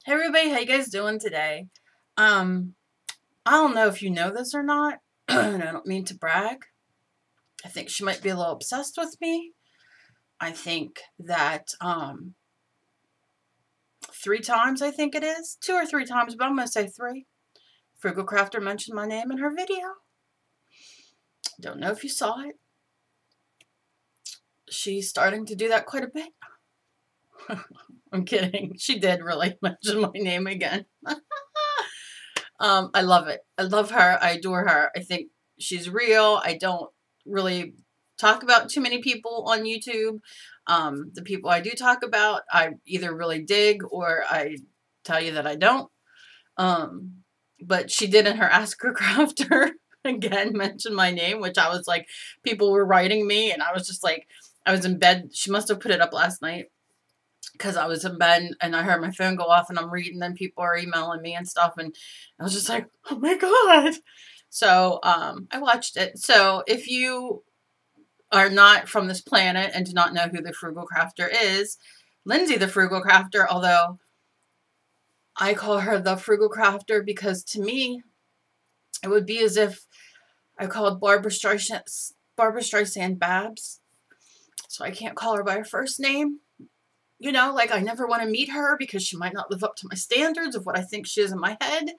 Hey everybody, how you guys doing today? I don't know if you know this or not, and I don't mean to brag. I think she might be a little obsessed with me. I think that, 3 times I think it is. 2 or 3 times, but I'm going to say 3. Frugal Crafter mentioned my name in her video. Don't know if you saw it. She's starting to do that quite a bit. I'm kidding. She did really mention my name again. I love it. I love her. I adore her. I think she's real. I don't really talk about too many people on YouTube. The people I do talk about, I either really dig or I tell you that I don't. But she did in her Ask Her Crafter again mention my name, which I was like, people were writing me, and I was just like, I was in bed. She must have put it up last night, because I was in bed and I heard my phone go off and I'm reading and people are emailing me and stuff, and I was just like, oh my God. So I watched it. So if you are not from this planet and do not know who the Frugal Crafter is, Lindsay the Frugal Crafter, although I call her the Frugal Crafter because to me it would be as if I called Barbara Streisand Babs. So I can't call her by her first name. You know, like I never want to meet her because she might not live up to my standards of what I think she is in my head.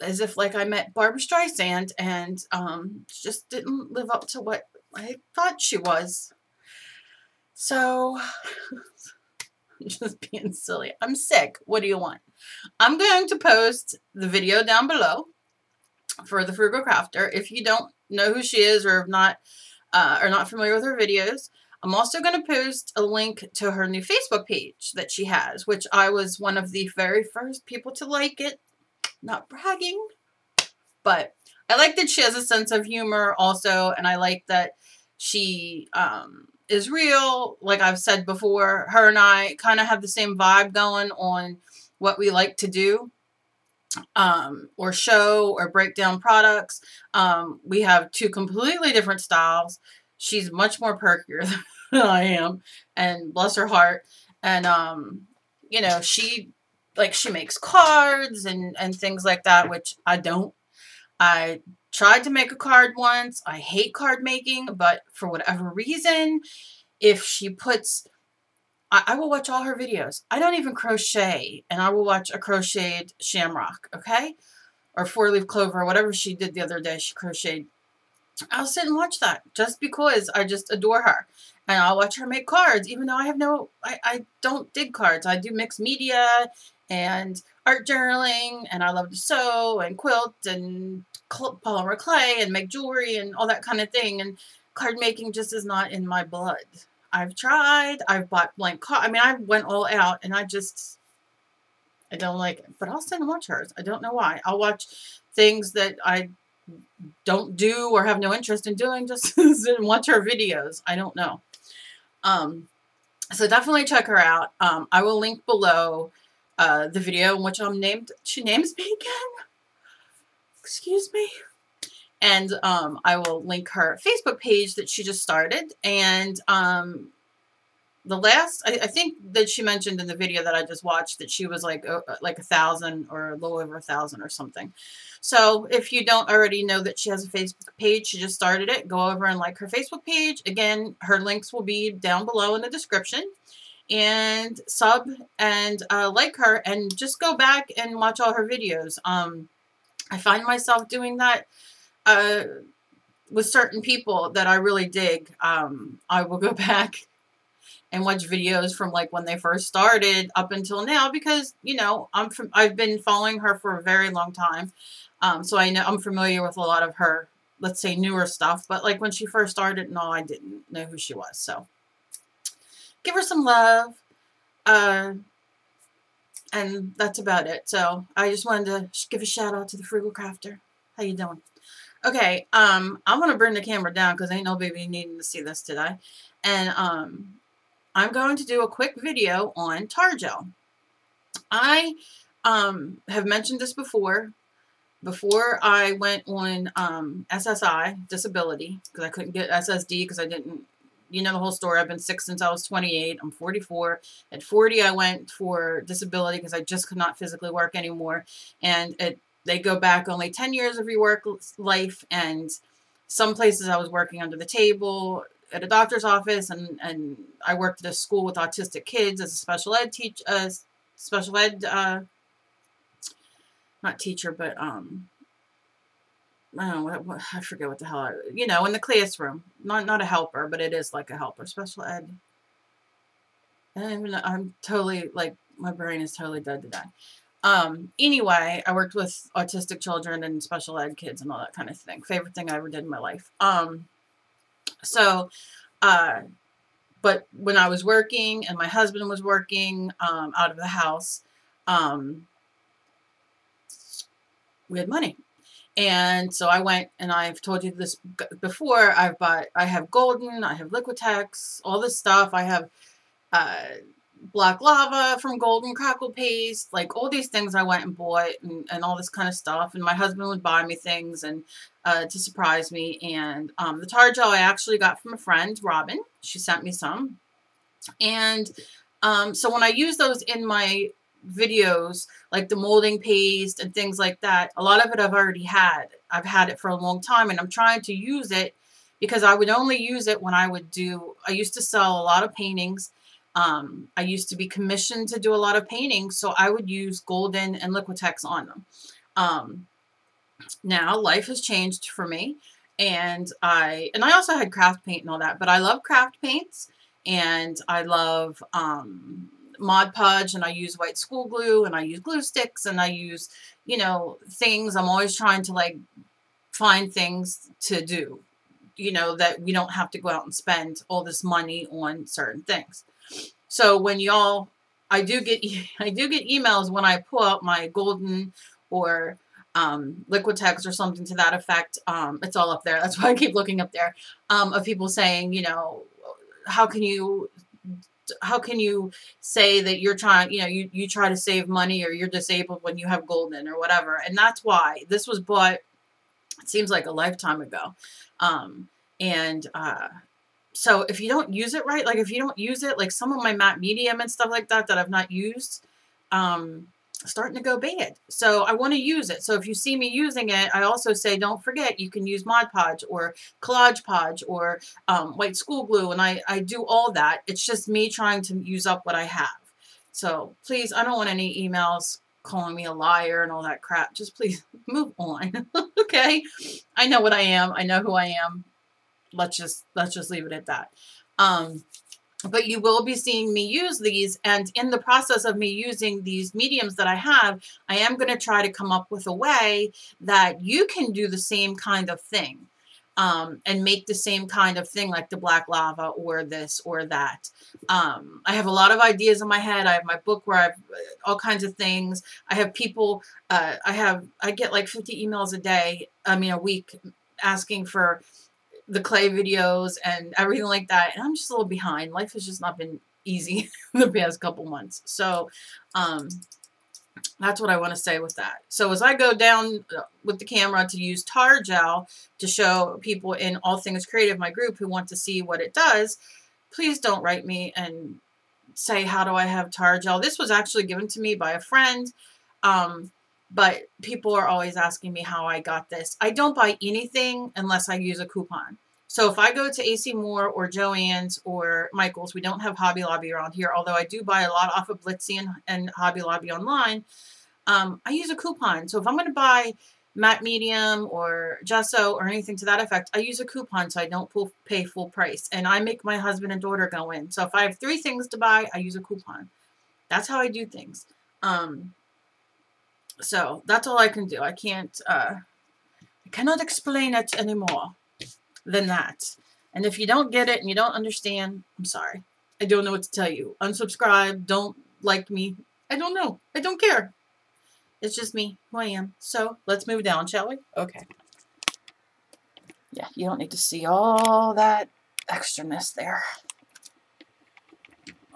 As if like I met Barbara Streisand and she just didn't live up to what I thought she was. So, I'm just being silly. I'm sick. What do you want? I'm going to post the video down below for the Frugal Crafter. If you don't know who she is or not familiar with her videos, I'm also going to post a link to her new Facebook page that she has, which I was one of the very first people to like it. Not bragging, but I like that she has a sense of humor also, and I like that she is real. Like I've said before, her and I kind of have the same vibe going on what we like to do, or show or break down products. We have 2 completely different styles. She's much more perkier than I am, and bless her heart. And you know, she makes cards and things like that, which I don't. I tried to make a card once. I hate card making, but for whatever reason, if she puts, I will watch all her videos. I don't even crochet, and I will watch a crocheted shamrock, okay? Or 4-leaf clover, or whatever she did the other day. She crocheted. I'll sit and watch that just because I just adore her. And I'll watch her make cards, even though I don't dig cards. I do mixed media and art journaling, and I love to sew and quilt and polymer clay and make jewelry and all that kind of thing. And card making just is not in my blood. I've tried. I've bought blank cards. I mean, I went all out, and I don't like it. But I'll sit and watch hers. I don't know why. I'll watch things that I don't do or have no interest in doing, just sit and watch her videos. I don't know. So definitely check her out. I will link below the video in which she names me again. Excuse me. And I will link her Facebook page that she just started. And the last, I think that she mentioned in the video that I just watched that she was like 1,000 or a little over 1,000 or something. So if you don't already know that she has a Facebook page, she just started it, go over and like her Facebook page. Again, her links will be down below in the description. And sub and like her, and just go back and watch all her videos. I find myself doing that with certain people that I really dig. I will go back and watch videos from like when they first started up until now, because you know I've been following her for a very long time, so I know I'm familiar with a lot of her, let's say, newer stuff. But like when she first started, no, I didn't know who she was. So give her some love, and that's about it. So I just wanted to give a shout out to the Frugal Crafter. How you doing? Okay, I'm gonna bring the camera down because ain't no baby needing to see this today, and I'm going to do a quick video on tar gel. I have mentioned this before I went on SSI, disability, because I couldn't get SSD because I didn't you know the whole story. I've been sick since I was 28. I'm 44. At 40, I went for disability because I just could not physically work anymore. And they go back only 10 years of your work life. And some places I was working under the table at a doctor's office, and I worked at a school with autistic kids as a special ed not teacher, but I don't know, I forget what the hell, you know, in the classroom. Not a helper, but it is like a helper. Special ed. I don't even know, I'm totally, like, my brain is totally dead today. Anyway, I worked with autistic children and special ed kids and all that kind of thing. Favorite thing I ever did in my life. But when I was working and my husband was working out of the house, we had money. And so I went, and I've told you this before, I have Golden, I have Liquitex, all this stuff. I have black lava from Golden, crackle paste, like all these things I went and bought, and all this kind of stuff. And my husband would buy me things and to surprise me. And the tar gel I actually got from a friend, Robin. She sent me some. And so when I use those in my videos, like the molding paste and things like that, a lot of it I've already had. I've had it for a long time, and I'm trying to use it because I would only use it when I used to sell a lot of paintings. I used to be commissioned to do a lot of paintings, so I would use Golden and Liquitex on them. Now life has changed for me, and I also had craft paint and all that, but I love craft paints, and I love Mod Podge, and I use white school glue, and I use glue sticks, and I use, you know, things. I'm always trying to, like, find things to do, you know, that we don't have to go out and spend all this money on certain things. So when I do get emails when I pull out my Golden or Liquitex or something to that effect. It's all up there. That's why I keep looking up there, of people saying, you know, how can you say that you're trying, you know, you try to save money, or you're disabled when you have Golden or whatever. And that's why this was bought, it seems like a lifetime ago. So if you don't use it right, like if you don't use it, like some of my matte medium and stuff like that I've not used, starting to go bad. So I want to use it. So if you see me using it, I also say, don't forget, you can use Mod Podge or Collage Podge or white school glue. And I do all that. It's just me trying to use up what I have. So please, I don't want any emails calling me a liar and all that crap. Just please move on. Okay. I know what I am. I know who I am. Let's just leave it at that. But you will be seeing me use these, and in the process of me using these mediums that I have, I am going to try to come up with a way that you can do the same kind of thing, and make the same kind of thing, like the black lava or this or that. I have a lot of ideas in my head. I have my book where I've all kinds of things. I have people, I get like 50 emails a week, asking for the clay videos and everything like that. And I'm just a little behind. Life has just not been easy the past couple months. So, that's what I want to say with that. So as I go down with the camera to use tar gel to show people in All Things Creative, my group, who want to see what it does, please don't write me and say, how do I have tar gel? This was actually given to me by a friend. But people are always asking me how I got this. I don't buy anything unless I use a coupon. So if I go to AC Moore or Joann's or Michael's, we don't have Hobby Lobby around here, although I do buy a lot off of Blitsy and Hobby Lobby online. I use a coupon. So if I'm going to buy matte medium or gesso or anything to that effect, I use a coupon so I don't pay full price. And I make my husband and daughter go in. So if I have 3 things to buy, I use a coupon. That's how I do things. So that's all I can do. I cannot explain it any more than that. And if you don't get it and you don't understand, I'm sorry. I don't know what to tell you. Unsubscribe. Don't like me. I don't know. I don't care. It's just me, who I am. So let's move down, shall we? Okay. Yeah, you don't need to see all that extraness there.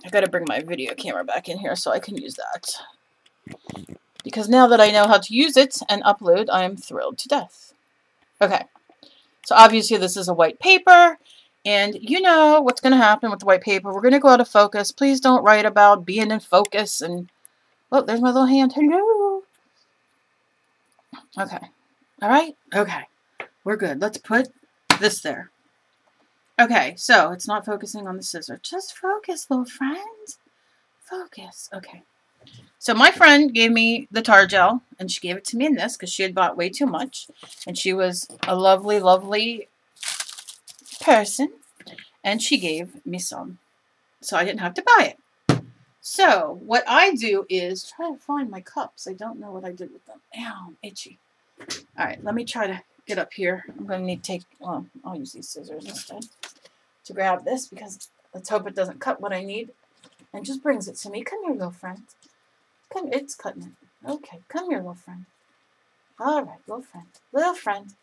I gotta bring my video camera back in here so I can use that. Because now that I know how to use it and upload, I am thrilled to death. Okay. So obviously this is a white paper, And you know what's going to happen with the white paper. We're going to go out of focus. Please don't write about being in focus. And, oh, there's my little hand. Hello. Okay. All right. Okay. We're good. Let's put this there. Okay. So it's not focusing on the scissor. Just focus, little friend. Focus. Okay. So my friend gave me the tar gel, and she gave it to me in this because she had bought way too much. And she was a lovely, lovely person. And she gave me some. So I didn't have to buy it. So what I do is try to find my cups. I don't know what I did with them. Ow, I'm itchy. All right, let me try to get up here. I'm going to need to take, well, I'll use these scissors instead to grab this because let's hope it doesn't cut what I need. And just brings it to me. Come here, little friend. Come, it's cutting it. Okay, come here, little friend. All right, little friend. Little friend.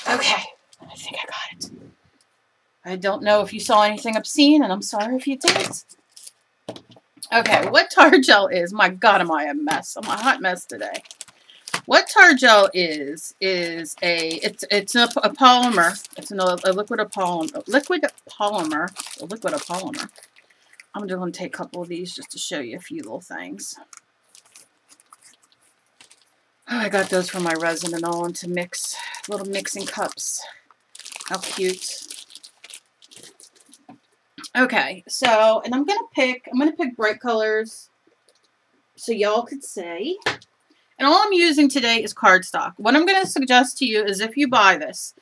Okay, I think I got it. I don't know if you saw anything obscene, and I'm sorry if you did. Okay, what tar gel is, my God, am I a mess. I'm a hot mess today. What tar gel is a polymer. It's a liquid polymer. I'm just going to take a couple of these just to show you a few little things. Oh, I got those from my resin and all to mix, little mixing cups. How cute. Okay, so, and I'm going to pick bright colors so y'all could say. And all I'm using today is cardstock. What I'm going to suggest to you is if you buy this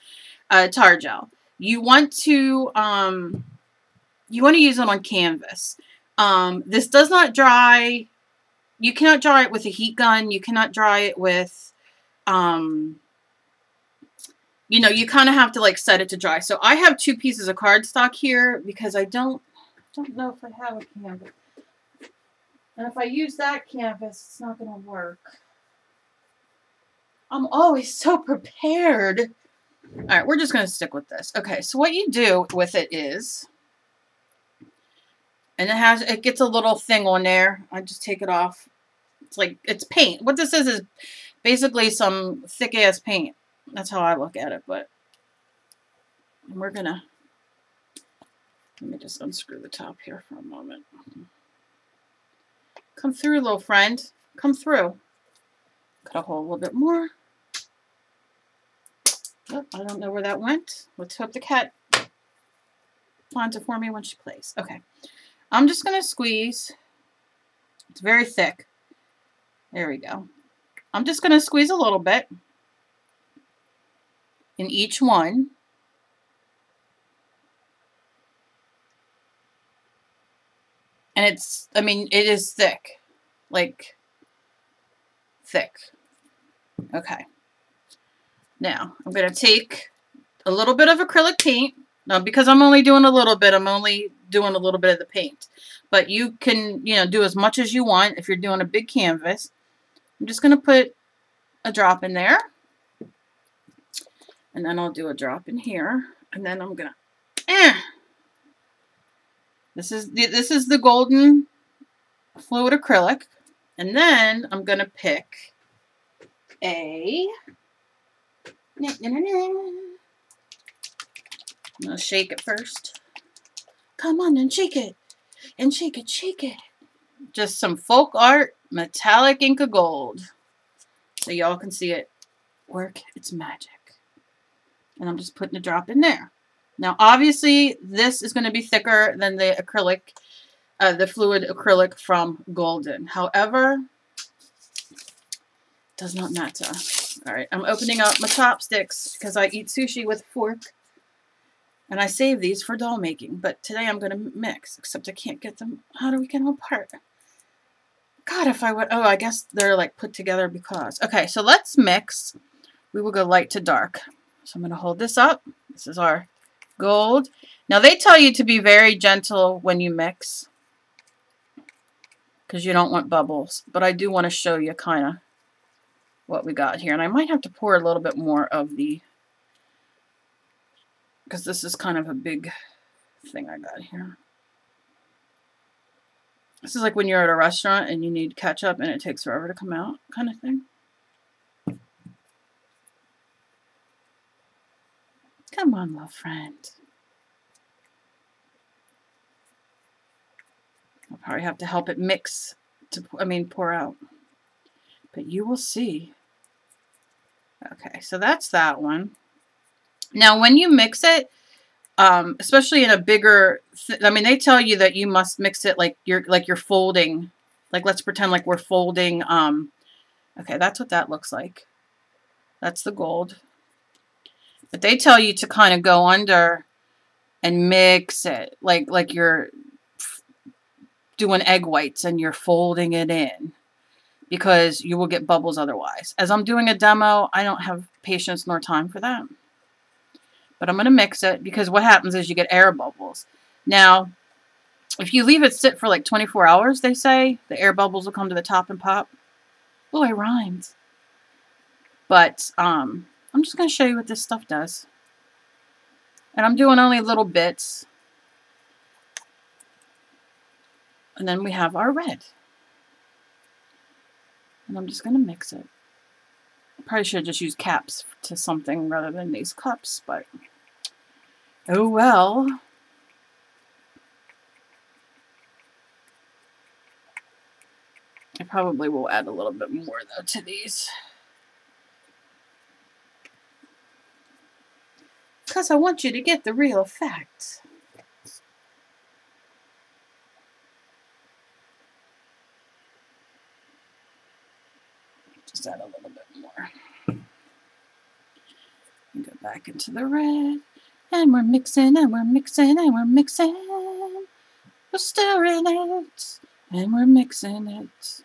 tar gel, you want to use it on canvas. This does not dry. You cannot dry it with a heat gun. You cannot dry it with, you know, you kind of have to like set it to dry. So I have 2 pieces of cardstock here because I don't know if I have a canvas. And if I use that canvas, it's not going to work. I'm always so prepared. All right, we're just going to stick with this. Okay, so what you do with it is, and it gets a little thing on there. I just take it off. It's like, it's paint. What this is basically some thick-ass paint. That's how I look at it, but we're going to, let me just unscrew the top here for a moment. Come through, little friend. Come through. Cut a hole a little bit more. Oh, I don't know where that went. Let's hope the cat finds it for me when she plays. Okay. I'm just going to squeeze. It's very thick. There we go. I'm just going to squeeze a little bit in each one. And it's, I mean, it is thick. Like, thick. Okay. Now, I'm going to take a little bit of acrylic paint. Now, because I'm only doing a little bit, I'm only doing a little bit of the paint. But you can, you know, do as much as you want if you're doing a big canvas. I'm just going to put a drop in there. And then I'll do a drop in here. And then I'm going to... This is the golden fluid acrylic. And then I'm going to pick a... I'm going to shake it first. Come on and shake it. And shake it, shake it. Just some folk art metallic Inca gold. So y'all can see it work its magic. And I'm just putting a drop in there. Now, obviously, this is going to be thicker than the acrylic, the fluid acrylic from Golden. However, does not matter. All right, I'm opening up my chopsticks because I eat sushi with a fork. And I save these for doll making. But today I'm going to mix, except I can't get them. How do we get them apart? God, if I would... Oh, I guess they're like put together because... Okay, so let's mix. We will go light to dark. So I'm going to hold this up. This is our gold. Now, they tell you to be very gentle when you mix. Because you don't want bubbles. But I do want to show you kind of what we got here. And I might have to pour a little bit more of the... Because this is kind of a big thing I got here. This is like when you're at a restaurant and you need ketchup and it takes forever to come out kind of thing. Come on, little friend. I'll probably have to help it mix pour out. But you will see. Okay, so that's that one. Now, when you mix it, especially in a bigger, they tell you that you must mix it like you're folding. Like, let's pretend like we're folding. Okay, that's what that looks like. That's the gold. But they tell you to kind of go under and mix it like you're doing egg whites and you're folding it in, because you will get bubbles otherwise. As I'm doing a demo, I don't have patience nor time for that. But I'm going to mix it, because what happens is you get air bubbles. Now, if you leave it sit for like 24 hours, they say, the air bubbles will come to the top and pop. Oh, I rhymed. But I'm just going to show you what this stuff does. And I'm doing only little bits. And then we have our red. And I'm just going to mix it. Probably should have just used caps to something rather than these cups, but oh well. I probably will add a little bit more though to these, because I want you to get the real effect. Just add a little bit more. And go back into the red. And we're mixing, and we're mixing, and we're mixing. We're stirring it. And we're mixing it.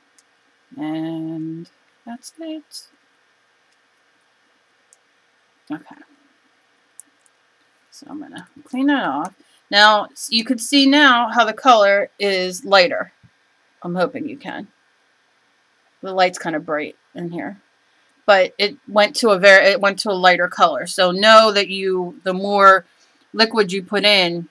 And that's it. Okay. So I'm going to clean that off. Now, you can see now how the color is lighter. I'm hoping you can. The light's kind of bright in here, but it went to a lighter color. So know that the more liquid you put in,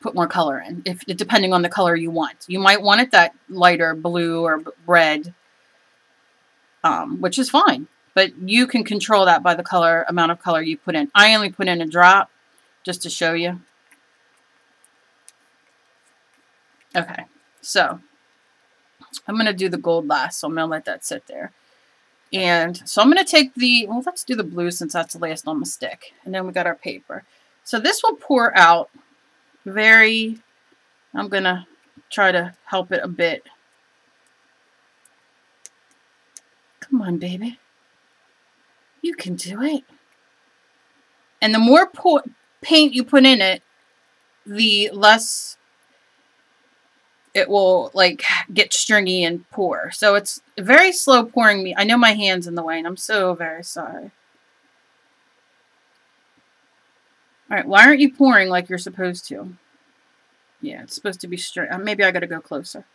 put more color in. Depending on the color you want, you might want it that lighter blue or red, which is fine. But you can control that by the amount of color you put in. I only put in a drop just to show you. Okay, so I'm going to do the gold last, so I'm going to let that sit there. And so I'm going to take let's do the blue since that's the last on my stick. And then we got our paper. So this will pour out I'm going to try to help it a bit. Come on, baby. You can do it. And the more paint you put in it, the less it will like get stringy and pour. So it's very slow pouring. I know my hand's in the way and I'm so very sorry. Alright, why aren't you pouring like you're supposed to? Yeah, it's supposed to be straight. Maybe I gotta go closer.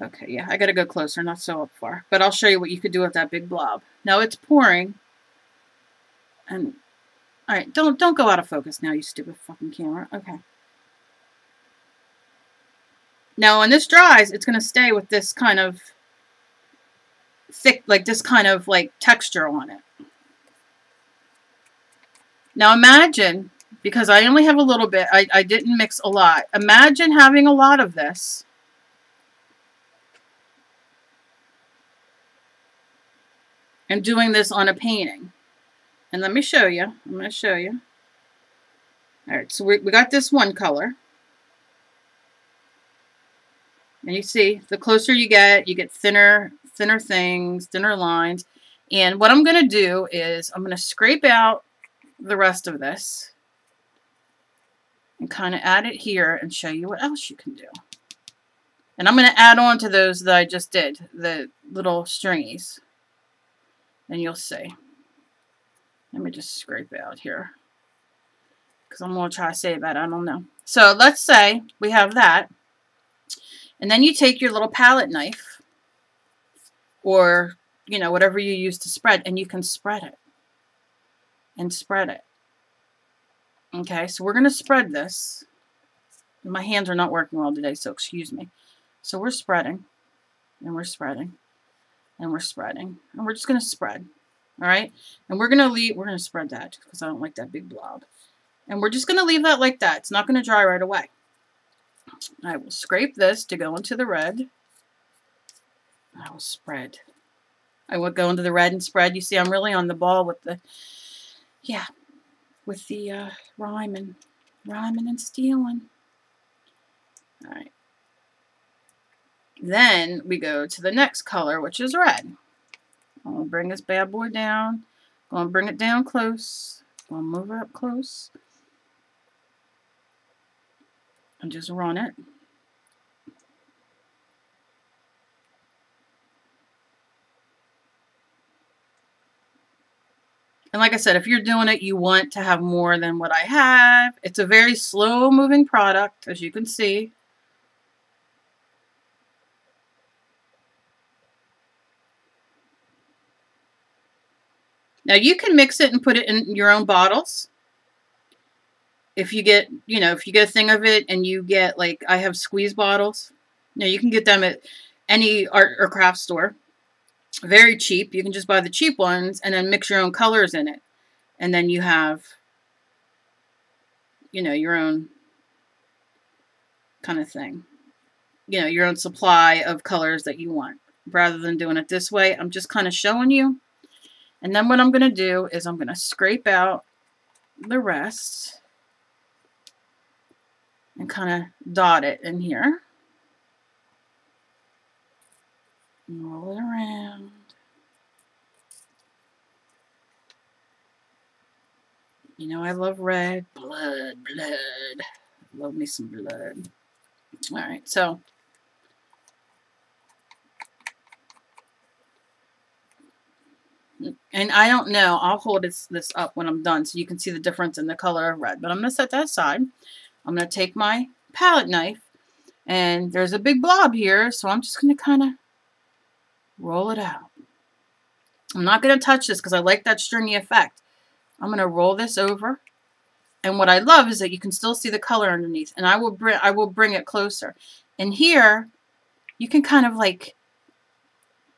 Okay, yeah, I gotta go closer, not so up far. But I'll show you what you could do with that big blob. Now it's pouring. And alright, don't go out of focus now, you stupid fucking camera. Okay. Now, when this dries, it's going to stay with this kind of thick, like this kind of like texture on it. Now, imagine, because I only have a little bit, I didn't mix a lot. Imagine having a lot of this. And doing this on a painting. And let me show you. I'm going to show you. All right, so we got this one color. And you see, the closer you get thinner things, thinner lines. And what I'm going to do is I'm going to scrape out the rest of this and kind of add it here and show you what else you can do. And I'm going to add on to those that I just did, the little stringies. And you'll see. Let me just scrape it out here, because I'm going to try to save that. I don't know. So let's say we have that. And then you take your little palette knife, or, you know, whatever you use to spread, and you can spread it. And spread it. Okay, so we're going to spread this. My hands are not working well today, so excuse me. So we're spreading, and we're spreading, and we're spreading. And we're just going to spread. All right. And we're going to spread that because I don't like that big blob. And we're just going to leave that like that. It's not going to dry right away. I will scrape this to go into the red. I will spread. I will go into the red and spread. You see, I'm really on the ball with the, yeah, with the rhyming and stealing. All right. Then we go to the next color, which is red. I'm going to bring this bad boy down. I'm going to bring it down close. I'm going to move it up close. And just run it. And like I said, if you're doing it, you want to have more than what I have. It's a very slow moving product, as you can see. Now you can mix it and put it in your own bottles. If you get, you know, if you get a thing of it and you get, like, I have squeeze bottles. Now you can get them at any art or craft store. Very cheap. You can just buy the cheap ones and then mix your own colors in it. And then you have, you know, your own kind of thing. You know, your own supply of colors that you want. Rather than doing it this way, I'm just kind of showing you. And then what I'm going to do is I'm going to scrape out the rest and kind of dot it in here. And roll it around. You know I love red. Blood. Love me some blood. Alright, so and I don't know, I'll hold this up when I'm done so you can see the difference in the color of red. But I'm going to set that aside. I'm going to take my palette knife, and there's a big blob here, so I'm just going to kind of roll it out. I'm not going to touch this because I like that stringy effect. I'm going to roll this over, and what I love is that you can still see the color underneath, and I will bring it closer. And here, you can kind of like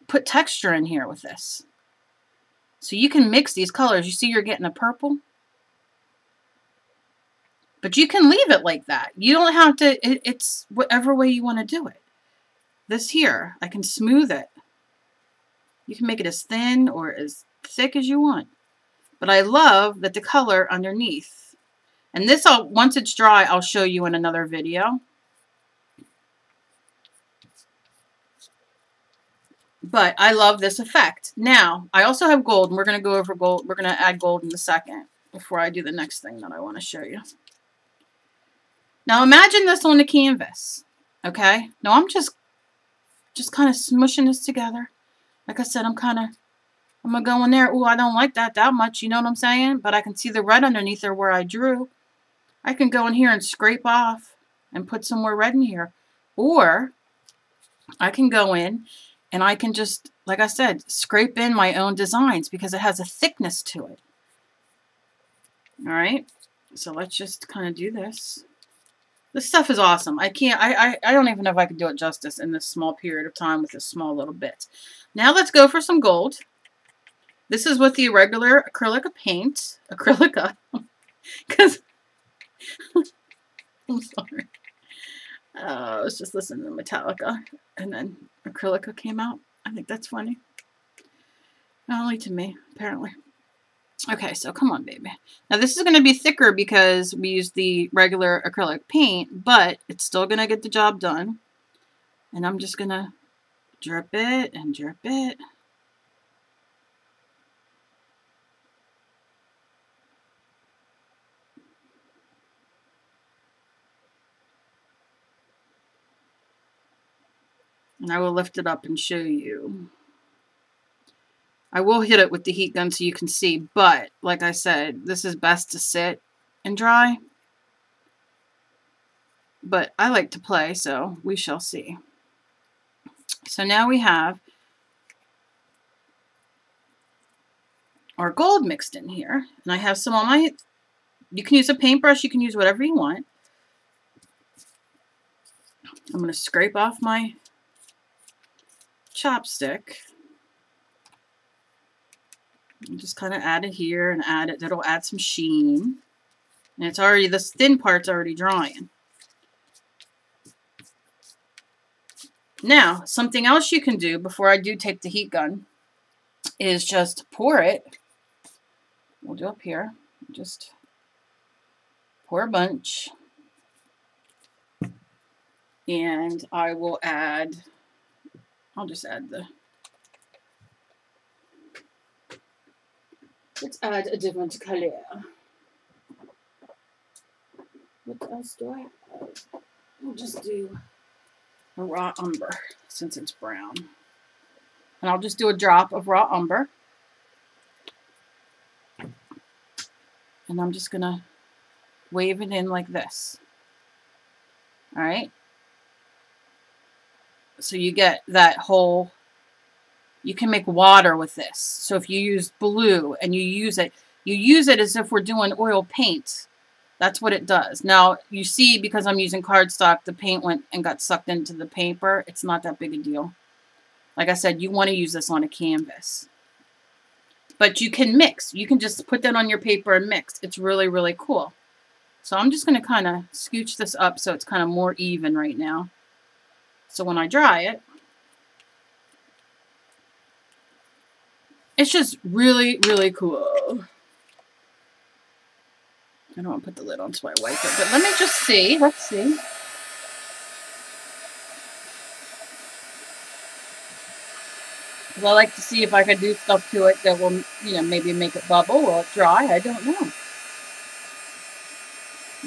put texture in here with this. So you can mix these colors. You see you're getting a purple? But you can leave it like that. You don't have to, it's whatever way you want to do it. This here, I can smooth it. You can make it as thin or as thick as you want. But I love that the color underneath. And this, once it's dry, I'll show you in another video. But I love this effect. Now, I also have gold, and we're going to go over gold. We're going to add gold in a second before I do the next thing that I want to show you. Now, imagine this on the canvas, okay? Now, I'm just kind of smushing this together. Like I said, I'm going to go in there. Ooh, I don't like that much, you know what I'm saying? But I can see the red underneath there where I drew. I can go in here and scrape off and put some more red in here. Or I can go in and I can just, like I said, scrape in my own designs because it has a thickness to it. All right, so let's just kind of do this. This stuff is awesome. I don't even know if I can do it justice in this small period of time with this small little bit. Now let's go for some gold. This is with the regular acrylic paint. Acrylica. Because, I'm sorry. I was just listening to Metallica, and then Acrylica came out. I think that's funny. Not only to me, apparently. Okay, so come on, baby. Now this is going to be thicker because we use the regular acrylic paint, but it's still going to get the job done. And I'm just going to drip it and drip it. And I will lift it up and show you. I will hit it with the heat gun so you can see, but like I said, this is best to sit and dry. But I like to play, so we shall see. So now we have our gold mixed in here. And I have some on my, you can use a paintbrush, you can use whatever you want. I'm going to scrape off my chopstick. You just kind of add it here and add it. That'll add some sheen. And it's already, this thin part's already drying. Now, something else you can do before I do take the heat gun is just pour it. We'll do up here. Just pour a bunch. And I will add, I'll just add the, let's add a different color. What else do I have? We'll just do a raw umber since it's brown. And I'll just do a drop of raw umber. And I'm just going to wave it in like this. All right. So you get that whole, you can make water with this. So if you use blue and you use it as if we're doing oil paint. That's what it does. Now, you see, because I'm using cardstock, the paint went and got sucked into the paper. It's not that big a deal. Like I said, you want to use this on a canvas. But you can mix. You can just put that on your paper and mix. It's really, really cool. So I'm just going to kind of scooch this up so it's kind of more even right now. So when I dry it, it's just really, really cool. I don't want to put the lid on so I wipe it, but let me just see. Let's see. Because I like to see if I can do stuff to it that will, you know, maybe make it bubble or dry. I don't know.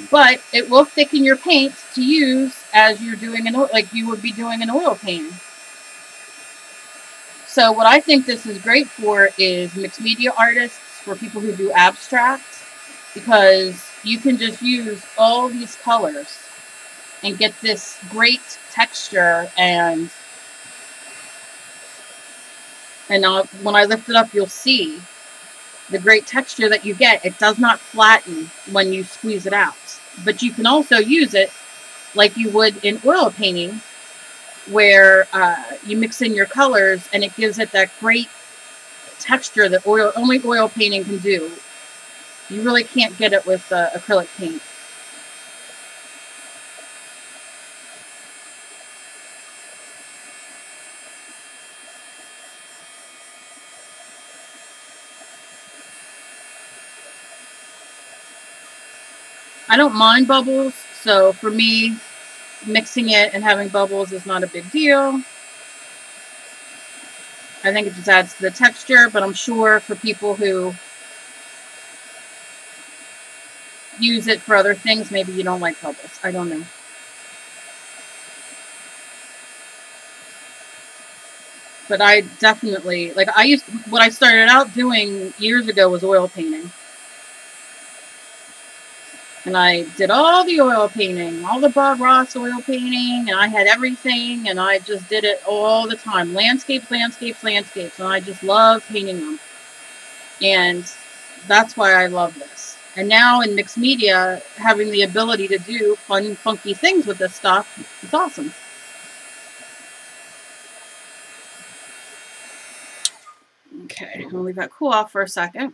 But it will thicken your paint to use as you're doing an oil, like you would be doing an oil painting. So what I think this is great for is mixed media artists, for people who do abstract, because you can just use all these colors and get this great texture. And when I lift it up, you'll see the great texture that you get. It does not flatten when you squeeze it out. But you can also use it like you would in oil painting, where you mix in your colors and it gives it that great texture that only oil painting can do. You really can't get it with acrylic paint. I don't mind bubbles, so for me, mixing it and having bubbles is not a big deal. I think it just adds to the texture, but I'm sure for people who use it for other things, maybe you don't like bubbles. I don't know. But I definitely, like, what I started out doing years ago was oil painting. And I did all the oil painting, all the Bob Ross oil painting, and I had everything, and I just did it all the time. Landscapes, landscapes, landscapes, and I just love painting them. And that's why I love this. And now in mixed media, having the ability to do fun, funky things with this stuff is awesome. Okay, I'm going to leave that cool off for a second.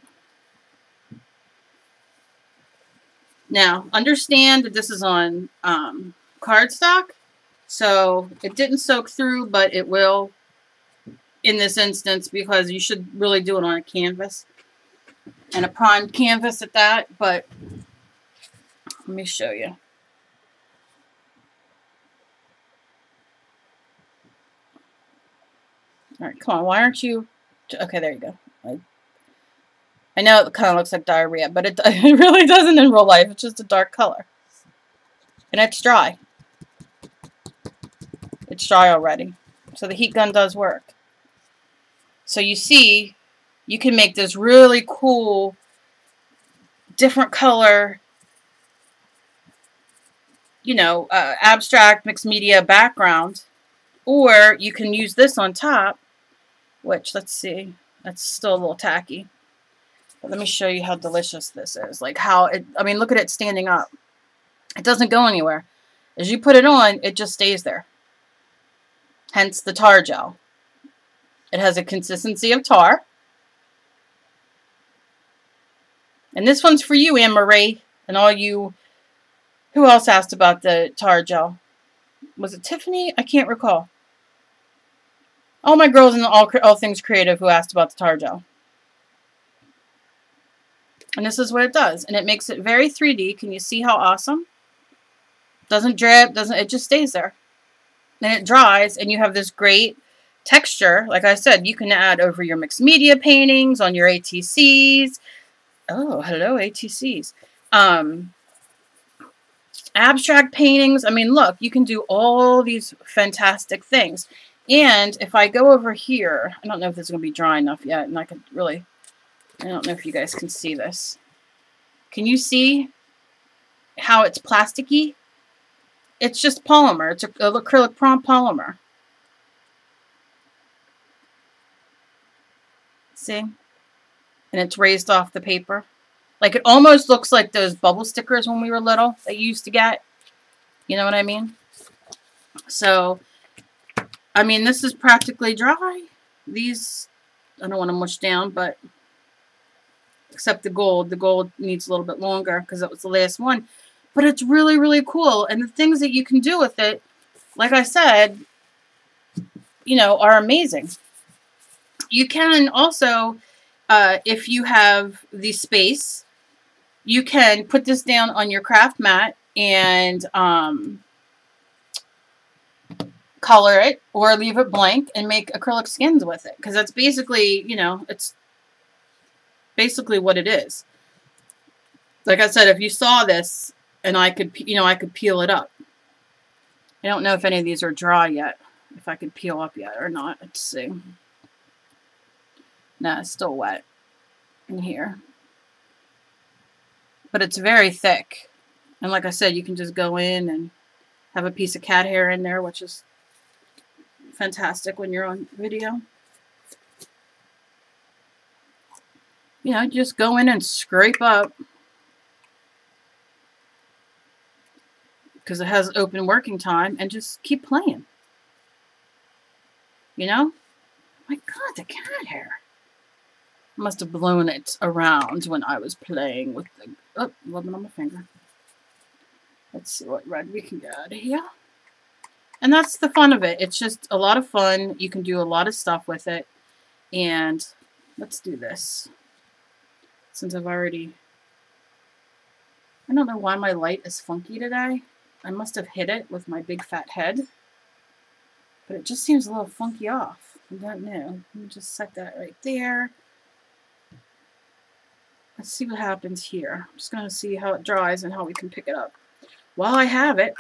Now, understand that this is on cardstock, so it didn't soak through, but it will in this instance, because you should really do it on a canvas, and a primed canvas at that. But let me show you. All right, come on, why aren't you? Okay, there you go. I know it kind of looks like diarrhea, but it really doesn't in real life. It's just a dark color. And it's dry. It's dry already. So the heat gun does work. So you see, you can make this really cool, different color, you know, abstract mixed media background. Or you can use this on top, which, let's see, that's still a little tacky. But let me show you how delicious this is. Like how it, I mean, look at it standing up. It doesn't go anywhere. As you put it on, it just stays there. Hence the tar gel. It has a consistency of tar. And this one's for you, Anne Marie, and all you. Who else asked about the tar gel? Was it Tiffany? I can't recall. All my girls in all things creative who asked about the tar gel. And this is what it does. And it makes it very 3D. Can you see how awesome? Doesn't drip. It just stays there. And it dries. And you have this great texture. Like I said, you can add over your mixed media paintings, on your ATCs. Oh, hello, ATCs. Abstract paintings. I mean, look, you can do all these fantastic things. And if I go over here, I don't know if this is going to be dry enough yet. And I could really... I don't know if you guys can see this. Can you see how it's plasticky? It's just polymer. It's an acrylic polymer. See? And it's raised off the paper. Like, it almost looks like those bubble stickers when we were little that you used to get. You know what I mean? So, I mean, this is practically dry. These, I don't want to mush down, but... Except the gold. The gold needs a little bit longer because that was the last one. But it's really, really cool. And the things that you can do with it, like I said, you know, are amazing. You can also, if you have the space, you can put this down on your craft mat and color it or leave it blank and make acrylic skins with it. Because that's basically, you know, it's basically what it is. Like I said, if you saw this and I could, you know, I could peel it up. I don't know if any of these are dry yet. If I could peel up yet or not. Let's see. Nah, it's still wet in here. But it's very thick. And like I said, you can just go in and have a piece of cat hair in there, which is fantastic when you're on video. You know, just go in and scrape up. Because it has open working time. And just keep playing. You know? My God, the cat hair. I must have blown it around when I was playing with the... Oh, rubbing on my finger. Let's see what red we can get out of here. And that's the fun of it. It's just a lot of fun. You can do a lot of stuff with it. And let's do this. Since I've already... I don't know why my light is funky today. I must have hit it with my big fat head. But it just seems a little funky off. I don't know. Let me just set that right there. Let's see what happens here. I'm just going to see how it dries and how we can pick it up. While I have it,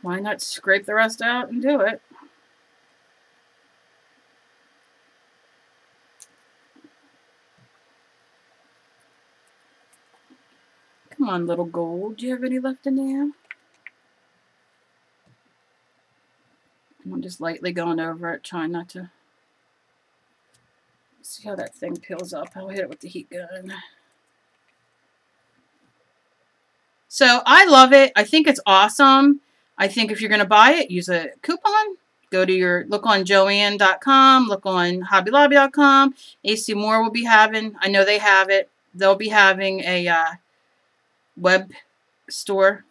why not scrape the rest out and do it? Come on, little gold. Do you have any left in there? I'm just lightly going over it, trying not to... See how that thing peels up. I'll hit it with the heat gun. So I love it. I think it's awesome. I think if you're going to buy it, use a coupon. Go to your, look on Joann.com, look on HobbyLobby.com. AC Moore will be having, I know they have it. They'll be having a web store.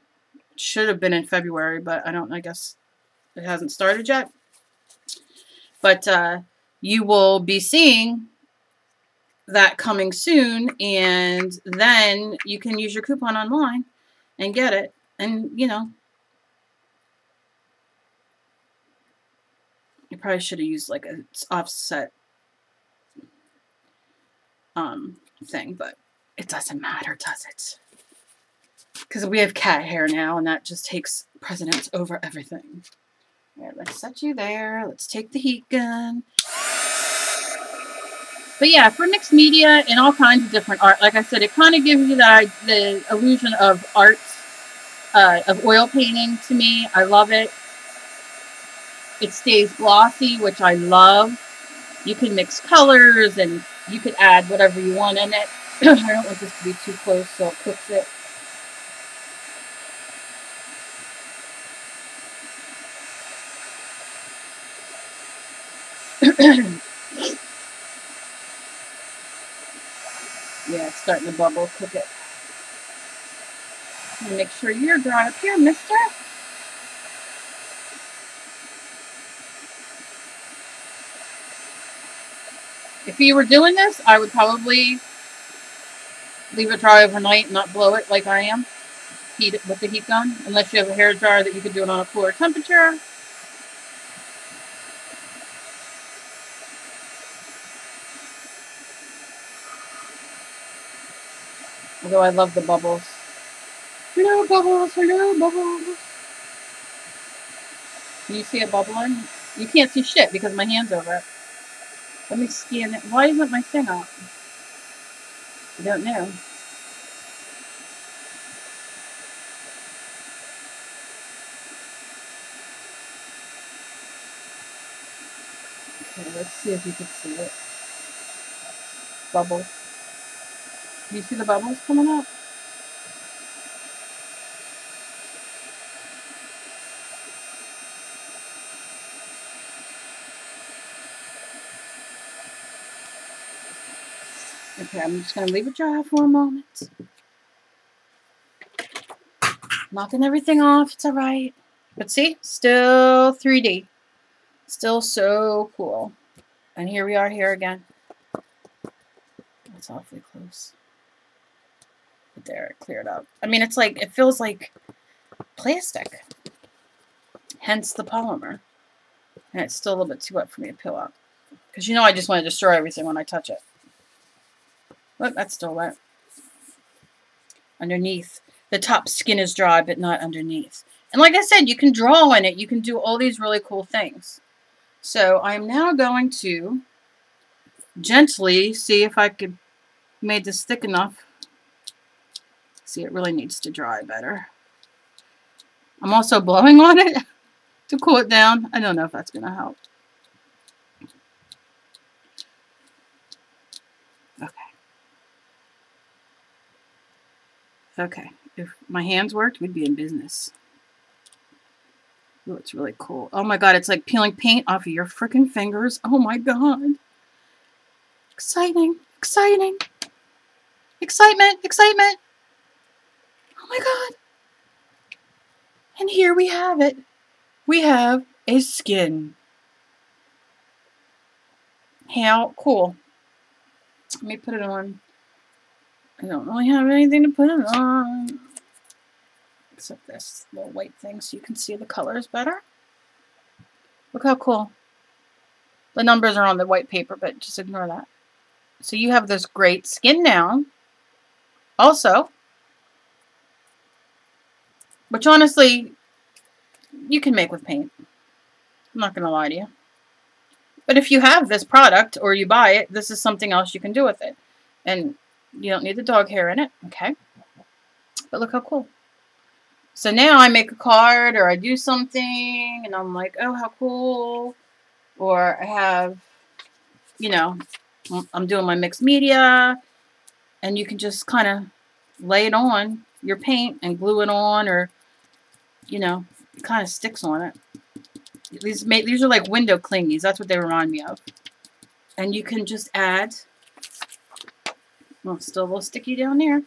Should have been in February, but I don't know. I guess it hasn't started yet. But you will be seeing that coming soon, and then you can use your coupon online and get it. And, you know, you probably should have used like a offset thing, but it doesn't matter, does it? Because we have cat hair now, and that just takes precedence over everything. All right, let's set you there. Let's take the heat gun. But yeah, for mixed media and all kinds of different art, like I said, it kind of gives you the illusion of art, of oil painting to me. I love it. It stays glossy, which I love. You can mix colors and you could add whatever you want in it. I don't want this to be too close, so it cooks it. Yeah, starting to bubble. Cook it. And make sure you're dry up here, mister. If you were doing this, I would probably leave it dry overnight and not blow it like I am. Heat it with the heat gun, unless you have a hair dryer that you could do it on a cooler temperature. Although I love the bubbles. Hello, bubbles. Hello, bubbles. Can you see it bubbling? You can't see shit because my hand's over it. Let me scan it. Why isn't my thing up? I don't know. Okay, let's see if you can see it. Bubbles. Do you see the bubbles coming up? Okay, I'm just going to leave it dry for a moment. Knocking everything off. It's alright. But see? Still 3D. Still so cool. And here we are here again. That's awfully close. But there, it cleared up. I mean, it's like, it feels like plastic. Hence the polymer. And it's still a little bit too wet for me to peel out. Because you know I just want to destroy everything when I touch it. Look, that's still wet. Underneath. The top skin is dry, but not underneath. And like I said, you can draw in it. You can do all these really cool things. So I'm now going to gently see if I could make this thick enough. See, it really needs to dry better. I'm also blowing on it to cool it down. I don't know if that's going to help. Okay. Okay. If my hands worked, we'd be in business. Oh, it's really cool. Oh my god, it's like peeling paint off of your freaking fingers. Oh my god. Exciting. Exciting. Excitement. Excitement. Oh my god. And here we have it. We have a skin. How cool. Let me put it on. I don't really have anything to put it on. Except this little white thing so you can see the colors better. Look how cool. The numbers are on the white paper, but just ignore that. So you have this great skin now. Also, which honestly, you can make with paint. I'm not going to lie to you. But if you have this product or you buy it, this is something else you can do with it. And you don't need the dog hair in it. Okay. But look how cool. So now I make a card or I do something and I'm like, oh, how cool. Or I have, you know, I'm doing my mixed media and you can just kind of lay it on your paint and glue it on or, you know, it kind of sticks on it. These are like window clingies. That's what they remind me of. And you can just add, well, still a little sticky down there.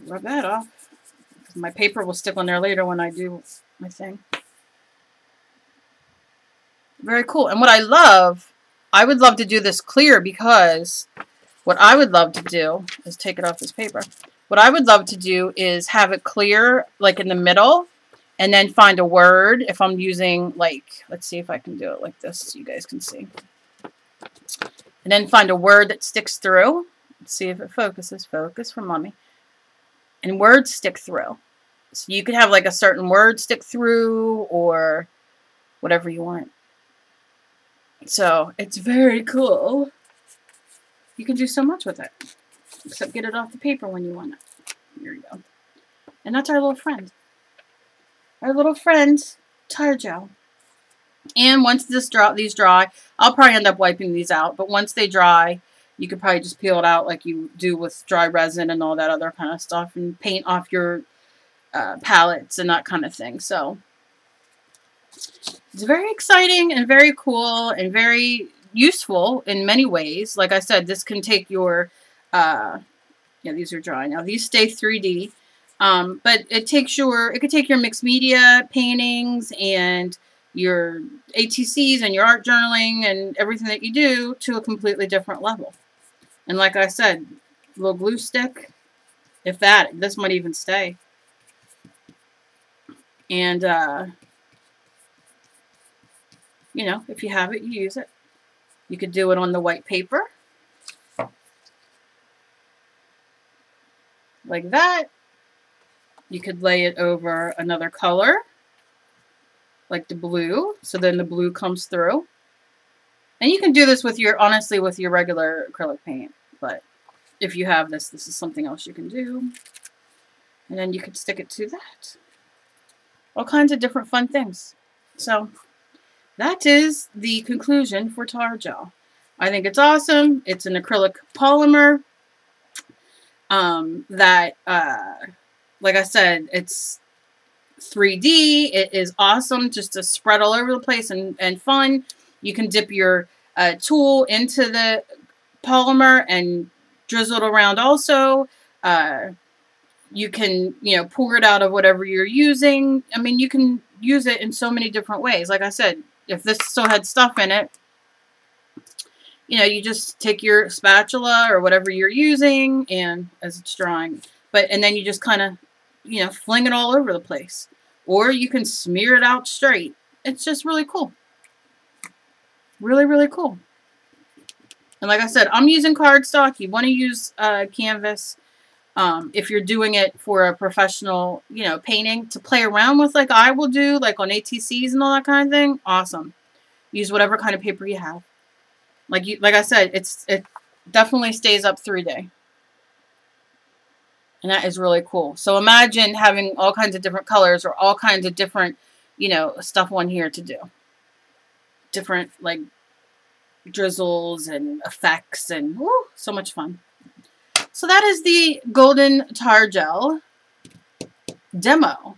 Rub that off. My paper will stick on there later when I do my thing. Very cool. And what I love, I would love to do this clear because what I would love to do is take it off this paper. What I would love to do is have it clear, like in the middle, and then find a word. If I'm using, like, let's see if I can do it like this so you guys can see. And then find a word that sticks through. Let's see if it focuses. Focus for mommy. And words stick through. So you could have like a certain word stick through or whatever you want. So it's very cool. You can do so much with it. Except get it off the paper when you want it. Here you go. And that's our little friend. Our little friend, tire gel. And once these dry, I'll probably end up wiping these out. But once they dry, you could probably just peel it out like you do with dry resin and all that other kind of stuff. And paint off your palettes and that kind of thing. So it's very exciting and very cool and very useful in many ways. Like I said, this can take your Yeah, these are dry. Now these stay 3D. But it could take your mixed media paintings and your ATCs and your art journaling and everything that you do to a completely different level. And like I said, little glue stick, if that, this might even stay. And, you know, if you have it, you use it. You could do it on the white paper. Like that. You could lay it over another color, like the blue, so then the blue comes through. And you can do this with your, honestly, with your regular acrylic paint. But if you have this, this is something else you can do. And then you could stick it to that. All kinds of different fun things. So that is the conclusion for tar gel. I think it's awesome. It's an acrylic polymer that, like I said, it's 3D. It is awesome just to spread all over the place and fun. You can dip your tool into the polymer and drizzle it around also. You can, you know, pour it out of whatever you're using. I mean, you can use it in so many different ways. Like I said, if this still had stuff in it, you know, you just take your spatula or whatever you're using and as it's drying. And then you just kind of, you know, fling it all over the place. Or you can smear it out straight. It's just really cool. Really, really cool. And like I said, I'm using cardstock. You want to use canvas if you're doing it for a professional, you know, painting to play around with, like I will do, like on ATCs and all that kind of thing. Awesome. Use whatever kind of paper you have. Like I said, it definitely stays up 3 days. And that is really cool. So imagine having all kinds of different colors or all kinds of different, you know, stuff on here to do. Different, like, drizzles and effects and woo, so much fun. So that is the Golden Tar Gel demo.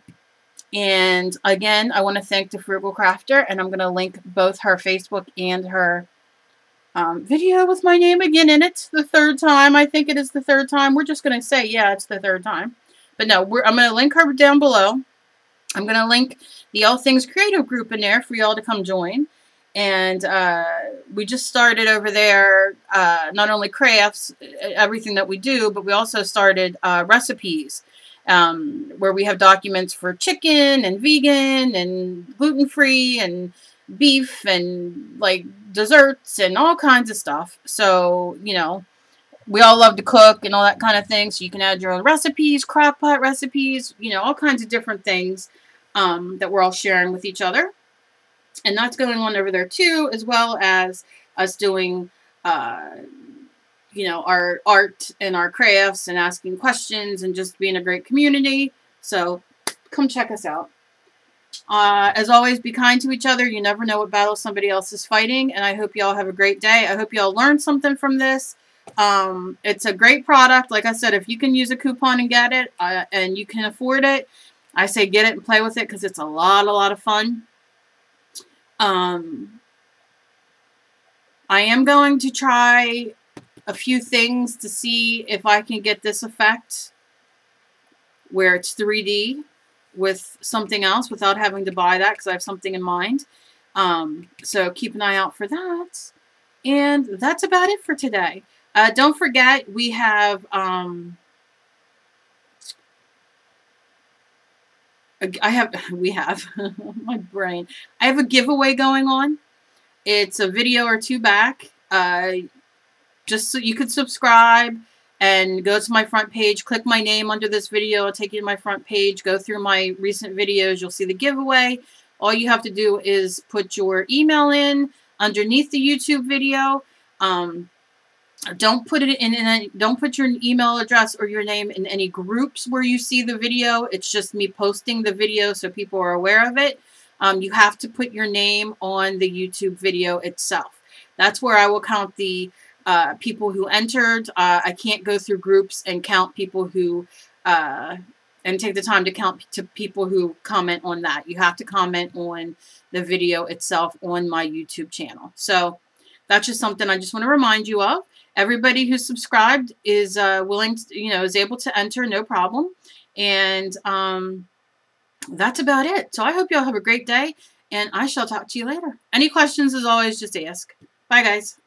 And again, I want to thank the Frugal Crafter, and I'm going to link both her Facebook and her video with my name again in it. The third time. I think it is the third time. We're just going to say, yeah, it's the third time. But no, I'm going to link her down below. I'm going to link the All Things Creative group in there for y'all to come join. And we just started over there, not only crafts, everything that we do, but we also started recipes where we have documents for chicken and vegan and gluten-free and beef and like desserts and all kinds of stuff. So, you know, we all love to cook and all that kind of thing. So you can add your own recipes, crock pot recipes, you know, all kinds of different things that we're all sharing with each other. And that's going on over there too, as well as us doing, you know, our art and our crafts and asking questions and just being a great community. So come check us out. As always, be kind to each other. You never know what battle somebody else is fighting. And I hope y'all have a great day. I hope y'all learned something from this. It's a great product. Like I said, if you can use a coupon and get it and you can afford it, I say get it and play with it because it's a lot of fun. I am going to try a few things to see if I can get this effect where it's 3D with something else without having to buy that because I have something in mind. So keep an eye out for that. And that's about it for today. Don't forget, we have my brain. I have a giveaway going on. It's a video or two back. Just so you could subscribe and go to my front page. Click my name under this video. I'll take you to my front page. Go through my recent videos. You'll see the giveaway. All you have to do is put your email in underneath the YouTube video. Don't put it in don't put your email address or your name in any groups where you see the video. It's just me posting the video so people are aware of it. You have to put your name on the YouTube video itself. That's where I will count the people who entered. I can't go through groups and count people who and take the time to count to people who comment on that. You have to comment on the video itself on my YouTube channel. So that's just something I just want to remind you of. Everybody who's subscribed is willing to, is able to enter, no problem. And that's about it. So I hope y'all have a great day, and I shall talk to you later. Any questions, as always, just ask. Bye, guys.